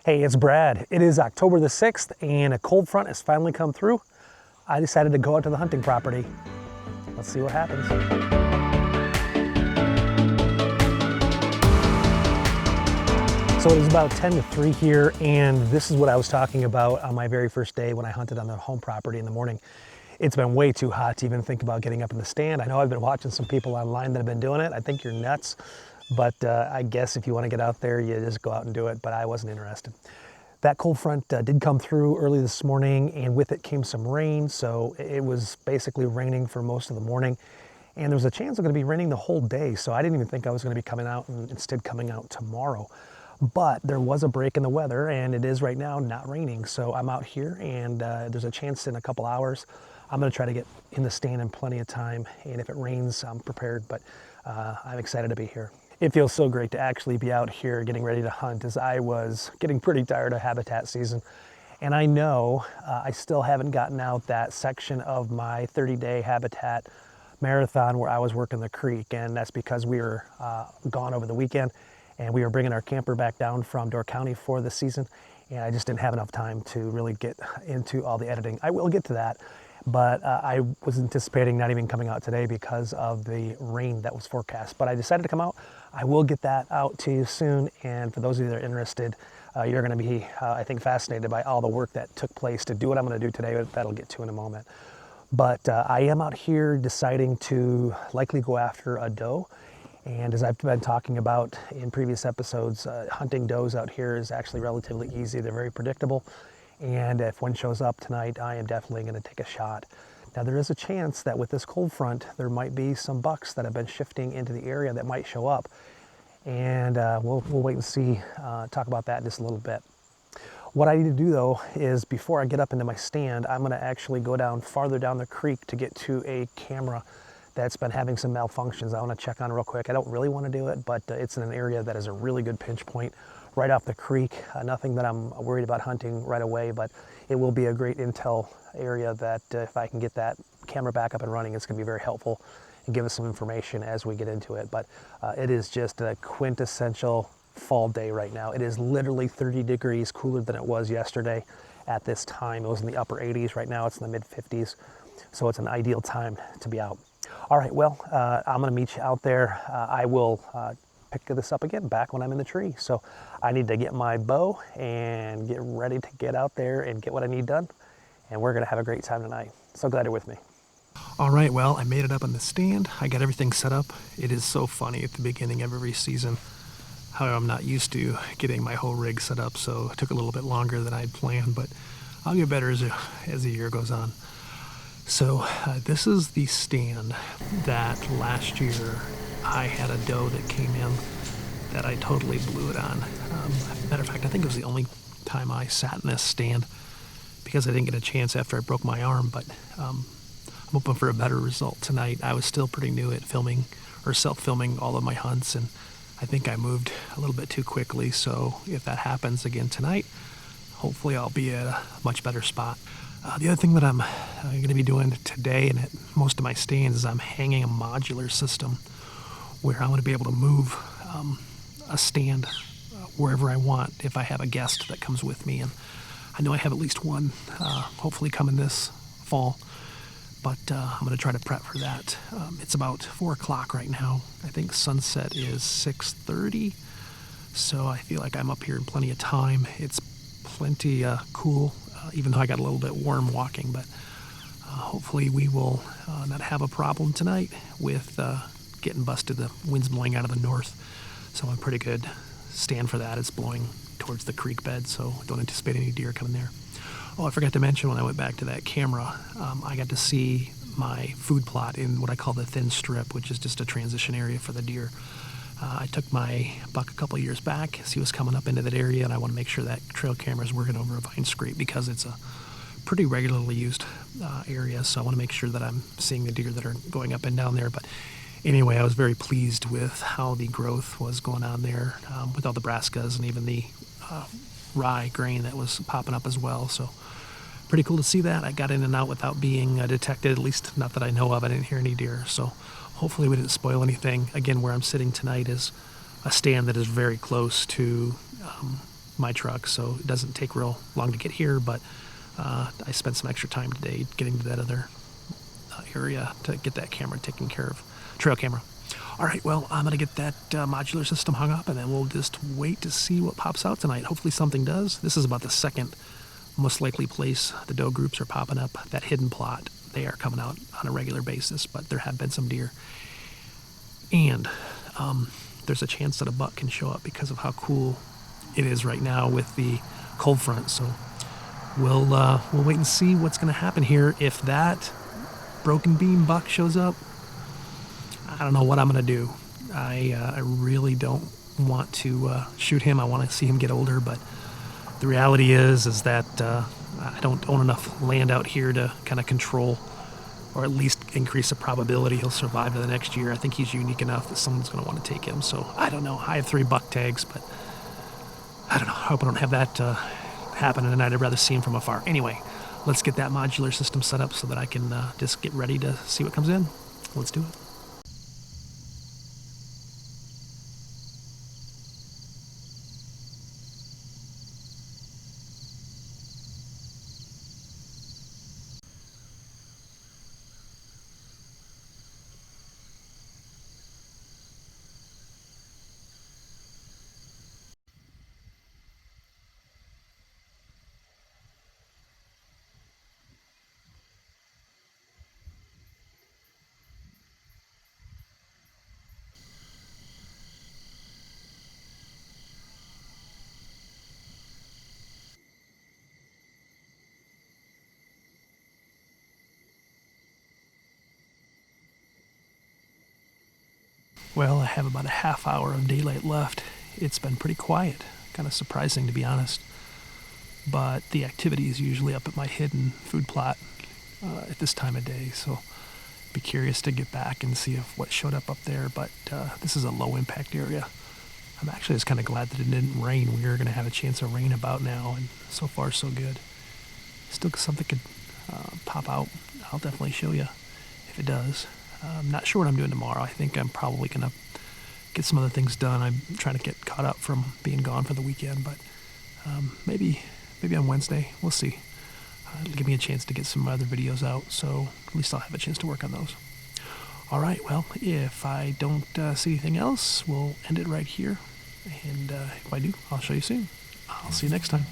Hey, it's Brad. It is October the 6th and a cold front has finally come through. I decided to go out to the hunting property. Let's see what happens. So it is about 10 to 3 here, and this is what I was talking about on my very first day when I hunted on the home property in the morning. It's been way too hot to even think about getting up in the stand. I know I've been watching some people online that have been doing it. I think you're nuts. But I guess if you want to get out there, you just go out and do it, but I wasn't interested. That cold front did come through early this morning, and with it came some rain, so it was basically raining for most of the morning. And there was a chance it was going to be raining the whole day, so I didn't even think I was going to be coming out and instead coming out tomorrow. But there was a break in the weather, and it is right now not raining, so I'm out here, and there's a chance in a couple hours I'm going to try to get in the stand in plenty of time, and if it rains, I'm prepared, but I'm excited to be here. It feels so great to actually be out here getting ready to hunt, as I was getting pretty tired of habitat season. And I know I still haven't gotten out that section of my 30-day habitat marathon where I was working the creek, and that's because we were gone over the weekend and we were bringing our camper back down from Door County for the season, and I just didn't have enough time to really get into all the editing. I will get to that. But I was anticipating not even coming out today because of the rain that was forecast. But I decided to come out. I will get that out to you soon. And for those of you that are interested, you're going to be, I think, fascinated by all the work that took place to do what I'm going to do today. That'll get to in a moment. But I am out here deciding to likely go after a doe. And as I've been talking about in previous episodes, hunting does out here is actually relatively easy. They're very predictable. And if one shows up tonight, I am definitely going to take a shot. Now, there is a chance that with this cold front, there might be some bucks that have been shifting into the area that might show up. And we'll wait and see, talk about that in just a little bit. What I need to do, though, is before I get up into my stand, I'm going to actually go down farther down the creek to get to a camera that's been having some malfunctions. I want to check on real quick. I don't really want to do it, but it's in an area that is a really good pinch point right off the creek. Nothing that I'm worried about hunting right away, but it will be a great intel area that if I can get that camera back up and running, it's going to be very helpful and give us some information as we get into it. But it is just a quintessential fall day right now. It is literally 30 degrees cooler than it was yesterday at this time. It was in the upper 80s. Right now it's in the mid 50s. So it's an ideal time to be out. All right, well, I'm going to meet you out there. I will pick this up again back when I'm in the tree. So I need to get my bow and get ready to get out there and get what I need done. And we're going to have a great time tonight. So glad you're with me. All right, well, I made it up on the stand. I got everything set up. It is so funny at the beginning of every season how I'm not used to getting my whole rig set up. So it took a little bit longer than I'd planned, but I'll get better as the year goes on. So this is the stand that last year I had a doe that came in that I totally blew it on. Matter of fact, I think it was the only time I sat in this stand because I didn't get a chance after I broke my arm, but I'm hoping for a better result tonight. I was still pretty new at filming or self-filming all of my hunts, and I think I moved a little bit too quickly, so if that happens again tonight, hopefully I'll be at a much better spot. The other thing that I'm going to be doing today and at most of my stands is I'm hanging a modular system where I'm going to be able to move a stand wherever I want if I have a guest that comes with me. And I know I have at least one hopefully coming this fall, but I'm going to try to prep for that. It's about 4 o'clock right now. I think sunset is 6:30, so I feel like I'm up here in plenty of time. It's plenty cool, even though I got a little bit warm walking, but hopefully we will not have a problem tonight with getting busted. The wind's blowing out of the north, so I'm a pretty good stand for that. It's blowing towards the creek bed, so don't anticipate any deer coming there. Oh, I forgot to mention when I went back to that camera, I got to see my food plot in what I call the thin strip, which is just a transition area for the deer. I took my buck a couple of years back as he was coming up into that area, and I want to make sure that trail camera is working over a vine scrape because it's a pretty regularly used area, so I want to make sure that I'm seeing the deer that are going up and down there. But anyway, I was very pleased with how the growth was going on there with all the brassicas and even the rye grain that was popping up as well. So pretty cool to see that. I got in and out without being detected, at least not that I know of. I didn't hear any deer, so hopefully we didn't spoil anything. Again, where I'm sitting tonight is a stand that is very close to my truck, so it doesn't take real long to get here, but I spent some extra time today getting to that other area to get that camera taken care of, trail camera. All right, well, I'm going to get that modular system hung up, and then we'll just wait to see what pops out tonight. Hopefully something does. This is about the second most likely place the doe groups are popping up. That hidden plot, they are coming out on a regular basis, but there have been some deer. And there's a chance that a buck can show up because of how cool it is right now with the cold front. So we'll wait and see what's going to happen here. If that broken beam buck shows up, I don't know what I'm going to do. I really don't want to shoot him. I want to see him get older, but the reality is that I don't own enough land out here to kind of control or at least increase the probability he'll survive to the next year. I think he's unique enough that someone's going to want to take him. So I don't know. I have 3 buck tags, but I don't know. I hope I don't have that happen tonight. I'd rather see him from afar. Anyway, let's get that modular system set up so that I can just get ready to see what comes in. Let's do it. Well, I have about a half hour of daylight left. It's been pretty quiet, kind of surprising to be honest. But the activity is usually up at my hidden food plot at this time of day, so be curious to get back and see if what showed up there. But this is a low impact area. I'm actually just kind of glad that it didn't rain. We are going to have a chance of rain about now, and so far so good. Still something could pop out. I'll definitely show you if it does. I'm not sure what I'm doing tomorrow. I think I'm probably going to get some other things done. I'm trying to get caught up from being gone for the weekend, but maybe on Wednesday. We'll see. It'll give me a chance to get some other videos out, so at least I'll have a chance to work on those. All right, well, if I don't see anything else, we'll end it right here. And if I do, I'll show you soon. I'll see you next time.